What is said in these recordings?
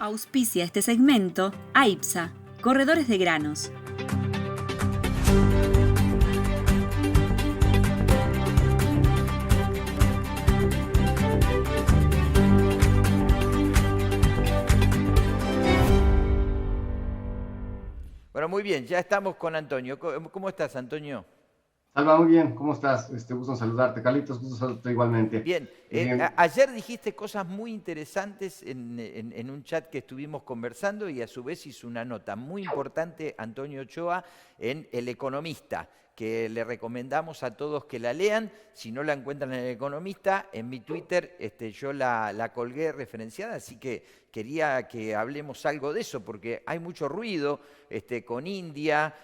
Auspicia este segmento AIPSA, Corredores de Granos. Bueno, muy bien, ya estamos con Antonio. ¿Cómo estás, Antonio? Salva, muy bien, ¿cómo estás? Gusto en saludarte. Carlitos, gusto en saludarte igualmente. Bien, ayer dijiste cosas muy interesantes en un chat que estuvimos conversando y a su vez hizo una nota muy importante Antonio Ochoa en El Economista, que le recomendamos a todos que la lean. Si no la encuentran en El Economista, en mi Twitter yo la colgué referenciada, así que quería que hablemos algo de eso, porque hay mucho ruido con India,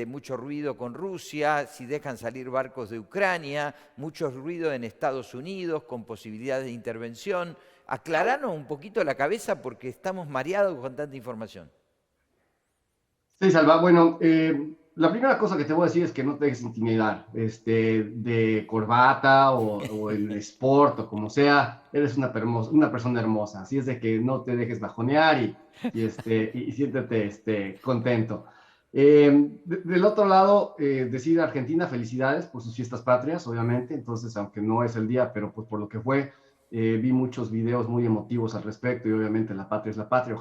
mucho ruido con Rusia, si dejan salir barcos de Ucrania, mucho ruido en Estados Unidos con posibilidades de intervención. Aclaranos un poquito la cabeza porque estamos mareados con tanta información. Sí, Salva, bueno, la primera cosa que te voy a decir es que no te dejes intimidar, de corbata o en sport o como sea, eres una persona hermosa, así es de que no te dejes bajonear y siéntete contento. Del otro lado, decir Argentina, felicidades por sus fiestas patrias, obviamente, entonces, aunque no es el día, pero pues por lo que fue, vi muchos videos muy emotivos al respecto y obviamente la patria es la patria,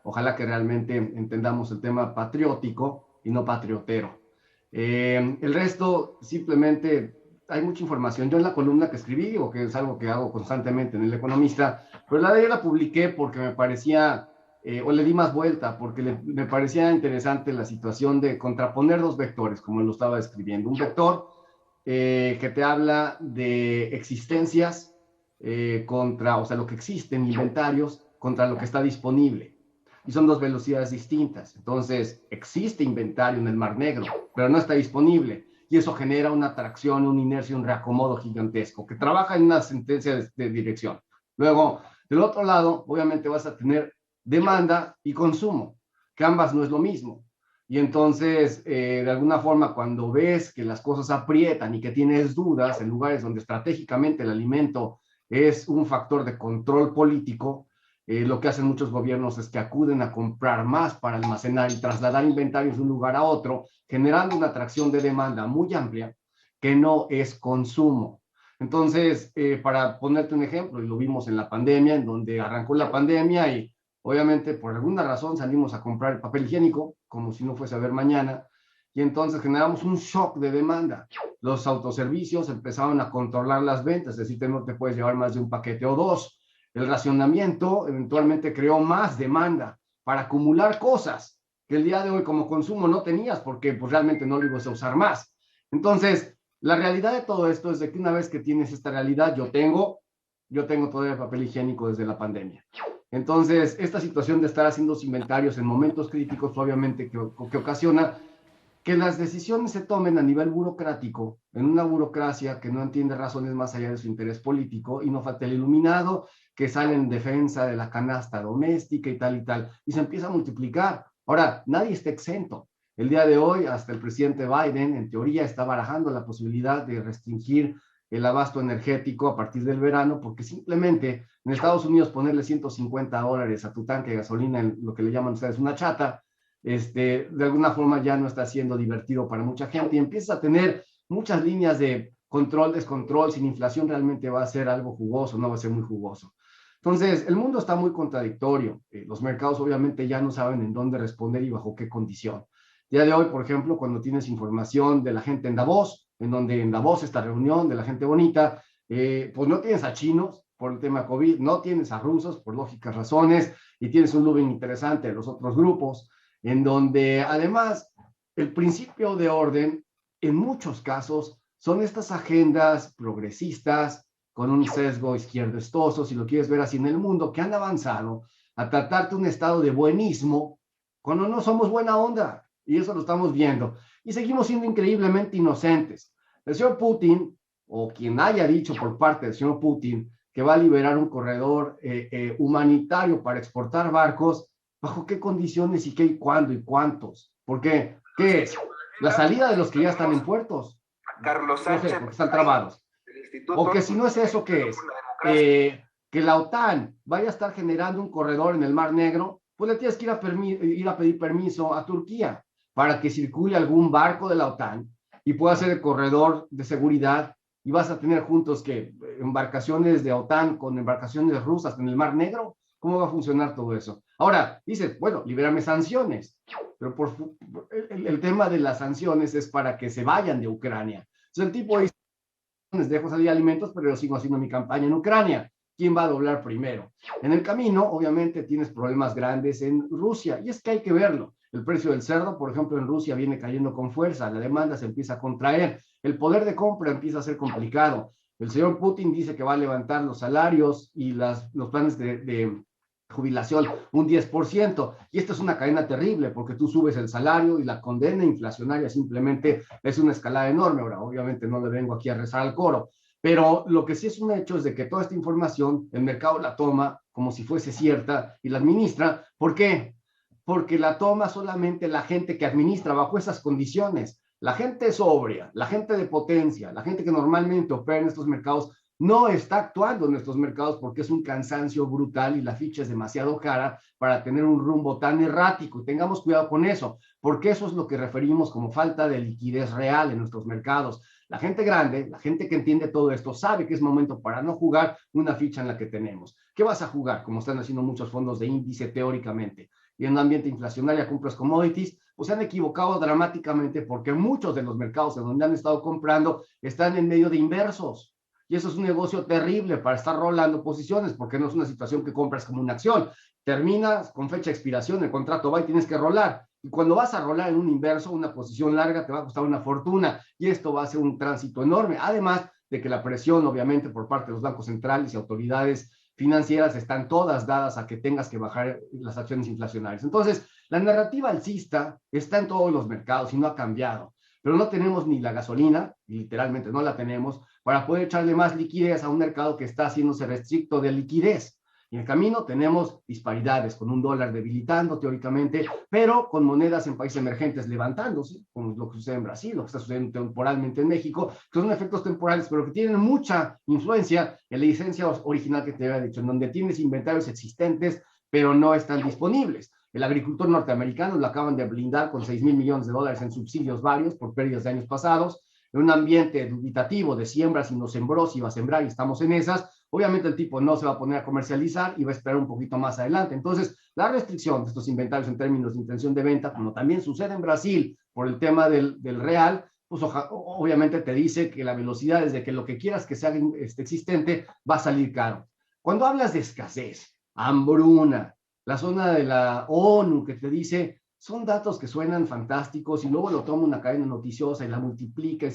ojalá que realmente entendamos el tema patriótico y no patriotero. El resto, simplemente, hay mucha información. Yo en la columna que escribí, o que es algo que hago constantemente en El Economista, pero la de ayer la publiqué porque me parecía, o le di más vuelta, porque me parecía interesante la situación de contraponer dos vectores, como lo estaba escribiendo. Un vector que te habla de existencias contra, o sea, lo que existe en inventarios contra lo que está disponible. Y son dos velocidades distintas. Entonces, existe inventario en el Mar Negro, pero no está disponible. Y eso genera una atracción, una inercia, un reacomodo gigantesco que trabaja en una sentencia de dirección. Luego, del otro lado, obviamente vas a tener demanda y consumo, que ambas no es lo mismo. Y entonces, de alguna forma, cuando ves que las cosas aprietan y que tienes dudas en lugares donde estratégicamente el alimento es un factor de control político, lo que hacen muchos gobiernos es que acuden a comprar más para almacenar y trasladar inventarios de un lugar a otro, generando una atracción de demanda muy amplia que no es consumo. Entonces, para ponerte un ejemplo, y lo vimos en la pandemia, en donde arrancó la pandemia y obviamente por alguna razón salimos a comprar el papel higiénico, como si no fuese a ver mañana, y entonces generamos un shock de demanda. Los autoservicios empezaron a controlar las ventas, es decir, no te puedes llevar más de un paquete o dos. El racionamiento eventualmente creó más demanda para acumular cosas que el día de hoy como consumo no tenías porque pues, realmente no lo ibas a usar más. Entonces, la realidad de todo esto es de que una vez que tienes esta realidad, yo tengo todavía papel higiénico desde la pandemia. Entonces, esta situación de estar haciendo inventarios en momentos críticos, obviamente, que ocasiona que las decisiones se tomen a nivel burocrático, en una burocracia que no entiende razones más allá de su interés político, y no falta el iluminado que sale en defensa de la canasta doméstica y tal, y se empieza a multiplicar. Ahora, nadie está exento. El día de hoy, hasta el presidente Biden, en teoría, está barajando la posibilidad de restringir el abasto energético a partir del verano, porque simplemente en Estados Unidos ponerle $150 a tu tanque de gasolina, en lo que le llaman ustedes una chata, de alguna forma ya no está siendo divertido para mucha gente y empieza a tener muchas líneas de control, descontrol, sin inflación realmente va a ser algo jugoso, no va a ser muy jugoso. Entonces, el mundo está muy contradictorio. Los mercados obviamente ya no saben en dónde responder y bajo qué condición. El día de hoy, por ejemplo, cuando tienes información de la gente en Davos, en donde en Davos esta reunión de la gente bonita, pues no tienes a chinos por el tema COVID, no tienes a rusos por lógicas razones y tienes un lobbying interesante de los otros grupos, en donde además el principio de orden en muchos casos son estas agendas progresistas con un sesgo izquierdostoso, si lo quieres ver así en el mundo, que han avanzado a tratarte un estado de buenismo cuando no somos buena onda, y eso lo estamos viendo, y seguimos siendo increíblemente inocentes. El señor Putin, o quien haya dicho por parte del señor Putin que va a liberar un corredor humanitario para exportar barcos, ¿bajo qué condiciones y qué y cuándo y cuántos? ¿Por qué? ¿Qué es? La salida de los que ya están en puertos. Carlos No sé, Sánchez, porque están trabados. O que si no es eso, ¿qué es? que la OTAN vaya a estar generando un corredor en el Mar Negro, pues le tienes que ir a pedir permiso a Turquía para que circule algún barco de la OTAN y pueda ser el corredor de seguridad, y vas a tener juntos que embarcaciones de OTAN con embarcaciones rusas en el Mar Negro. ¿Cómo va a funcionar todo eso? Ahora, dices, bueno, libérame sanciones, pero el tema de las sanciones es para que se vayan de Ucrania. Entonces el tipo dice, dejo salir alimentos, pero yo sigo haciendo mi campaña en Ucrania. ¿Quién va a doblar primero? En el camino, obviamente, tienes problemas grandes en Rusia, y es que hay que verlo. El precio del cerdo, por ejemplo, en Rusia viene cayendo con fuerza, la demanda se empieza a contraer, el poder de compra empieza a ser complicado. El señor Putin dice que va a levantar los salarios y los planes de jubilación un 10%, y esto es una cadena terrible porque tú subes el salario y la condena inflacionaria simplemente es una escalada enorme. Ahora, obviamente no le vengo aquí a rezar al coro, pero lo que sí es un hecho es de que toda esta información el mercado la toma como si fuese cierta y la administra. ¿Por qué? Porque la toma solamente la gente que administra bajo esas condiciones. La gente sobria, la gente de potencia, la gente que normalmente opera en estos mercados no está actuando en estos mercados porque es un cansancio brutal y la ficha es demasiado cara para tener un rumbo tan errático. Y tengamos cuidado con eso, porque eso es lo que referimos como falta de liquidez real en nuestros mercados. La gente grande, la gente que entiende todo esto, sabe que es momento para no jugar una ficha en la que tenemos. ¿Qué vas a jugar? Como están haciendo muchos fondos de índice teóricamente. Y en un ambiente inflacionario compras commodities, pues se han equivocado dramáticamente porque muchos de los mercados en donde han estado comprando están en medio de inversos. Y eso es un negocio terrible para estar rolando posiciones, porque no es una situación que compras como una acción. Terminas con fecha de expiración, el contrato va y tienes que rolar. Y cuando vas a rolar en un inverso, una posición larga, te va a costar una fortuna. Y esto va a ser un tránsito enorme. Además de que la presión, obviamente, por parte de los bancos centrales y autoridades financieras están todas dadas a que tengas que bajar las acciones inflacionarias. Entonces, la narrativa alcista está en todos los mercados y no ha cambiado. Pero no tenemos ni la gasolina, literalmente no la tenemos, para poder echarle más liquidez a un mercado que está haciéndose restricto de liquidez. Y en el camino tenemos disparidades, con un dólar debilitando teóricamente, pero con monedas en países emergentes levantándose, como lo que sucede en Brasil, lo que está sucediendo temporalmente en México, que son efectos temporales, pero que tienen mucha influencia en la licencia original que te había dicho, en donde tienes inventarios existentes, pero no están disponibles. El agricultor norteamericano lo acaban de blindar con $6,000 millones en subsidios varios por pérdidas de años pasados, en un ambiente dubitativo de siembras y no sembró, si va a sembrar y estamos en esas. Obviamente el tipo no se va a poner a comercializar y va a esperar un poquito más adelante. Entonces, la restricción de estos inventarios en términos de intención de venta, como también sucede en Brasil por el tema del real, pues obviamente te dice que la velocidad desde que lo que quieras que sea existente va a salir caro. Cuando hablas de escasez, hambruna, la zona de la ONU que te dice, son datos que suenan fantásticos y luego lo toma una cadena noticiosa y la multiplica.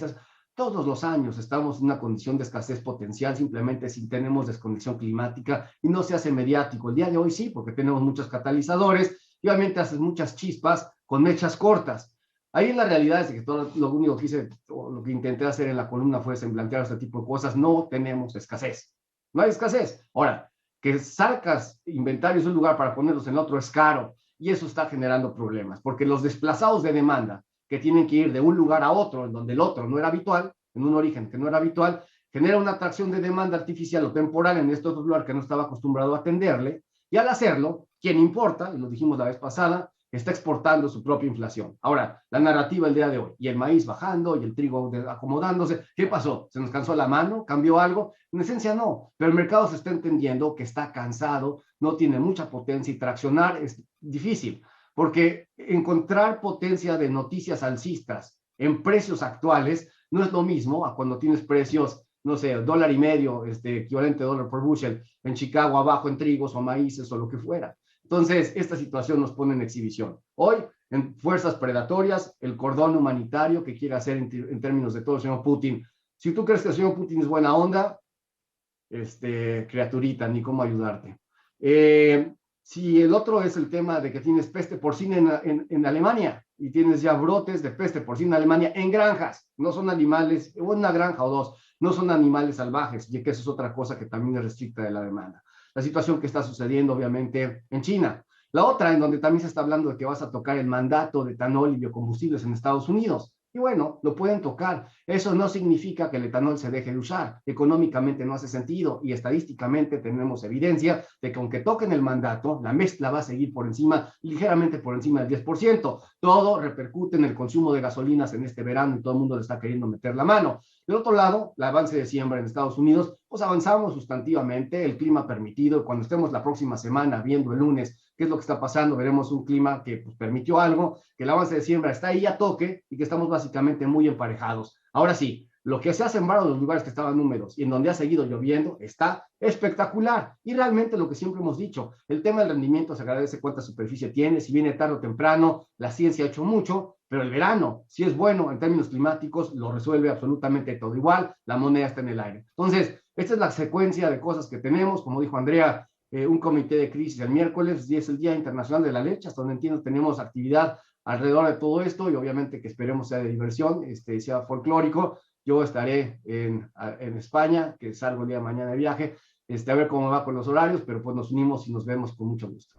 Todos los años estamos en una condición de escasez potencial, simplemente si tenemos descondición climática y no se hace mediático. El día de hoy sí, porque tenemos muchos catalizadores y obviamente haces muchas chispas con mechas cortas. Ahí la realidad es que todo lo único que hice, o lo que intenté hacer en la columna fue plantear este tipo de cosas. No tenemos escasez. No hay escasez. Ahora, que sacas inventarios de un lugar para ponerlos en el otro es caro y eso está generando problemas, porque los desplazados de demanda que tienen que ir de un lugar a otro, en donde el otro no era habitual, en un origen que no era habitual, genera una atracción de demanda artificial o temporal en este otro lugar que no estaba acostumbrado a atenderle, y al hacerlo, quien importa, y lo dijimos la vez pasada, está exportando su propia inflación. Ahora, la narrativa el día de hoy, y el maíz bajando, y el trigo acomodándose, ¿qué pasó? ¿Se nos cansó la mano? ¿Cambió algo? En esencia no, pero el mercado se está entendiendo que está cansado, no tiene mucha potencia y traccionar es difícil, porque encontrar potencia de noticias alcistas en precios actuales no es lo mismo a cuando tienes precios, no sé, $1.50, equivalente a dólar por bushel, en Chicago abajo en trigos o maíces o lo que fuera. Entonces, esta situación nos pone en exhibición. Hoy, en fuerzas predatorias, el cordón humanitario que quiere hacer en términos de todo el señor Putin. Si tú crees que el señor Putin es buena onda, criaturita, ni cómo ayudarte. Si el otro es el tema de que tienes peste porcina en Alemania y tienes ya brotes de peste porcina en Alemania en granjas, no son animales, o una granja o dos, no son animales salvajes, y que eso es otra cosa que también es restricta de la demanda. La situación que está sucediendo obviamente en China. La otra, en donde también se está hablando de que vas a tocar el mandato de etanol y biocombustibles en Estados Unidos. Y bueno, lo pueden tocar. Eso no significa que el etanol se deje de usar. Económicamente no hace sentido y estadísticamente tenemos evidencia de que aunque toquen el mandato, la mezcla va a seguir por encima, ligeramente por encima del 10%. Todo repercute en el consumo de gasolinas en este verano y todo el mundo le está queriendo meter la mano. Del otro lado, el avance de siembra en Estados Unidos, pues avanzamos sustantivamente, el clima permitido. Cuando estemos la próxima semana viendo el lunes qué es lo que está pasando, veremos un clima que pues, permitió algo, que el avance de siembra está ahí a toque y que estamos básicamente muy emparejados. Ahora sí, lo que se ha sembrado en los lugares que estaban húmedos y en donde ha seguido lloviendo está espectacular. Y realmente lo que siempre hemos dicho, el tema del rendimiento se agradece cuánta superficie tiene, si viene tarde o temprano, la ciencia ha hecho mucho, pero el verano, si es bueno en términos climáticos, lo resuelve absolutamente todo igual, la moneda está en el aire. Entonces, esta es la secuencia de cosas que tenemos, como dijo Andrea, un comité de crisis el miércoles, y es el Día Internacional de la Leche, hasta donde entiendo tenemos actividad alrededor de todo esto, y obviamente que esperemos sea de diversión, sea folclórico. Yo estaré en España, que salgo el día de mañana de viaje, a ver cómo va con los horarios, pero pues nos unimos y nos vemos con mucho gusto.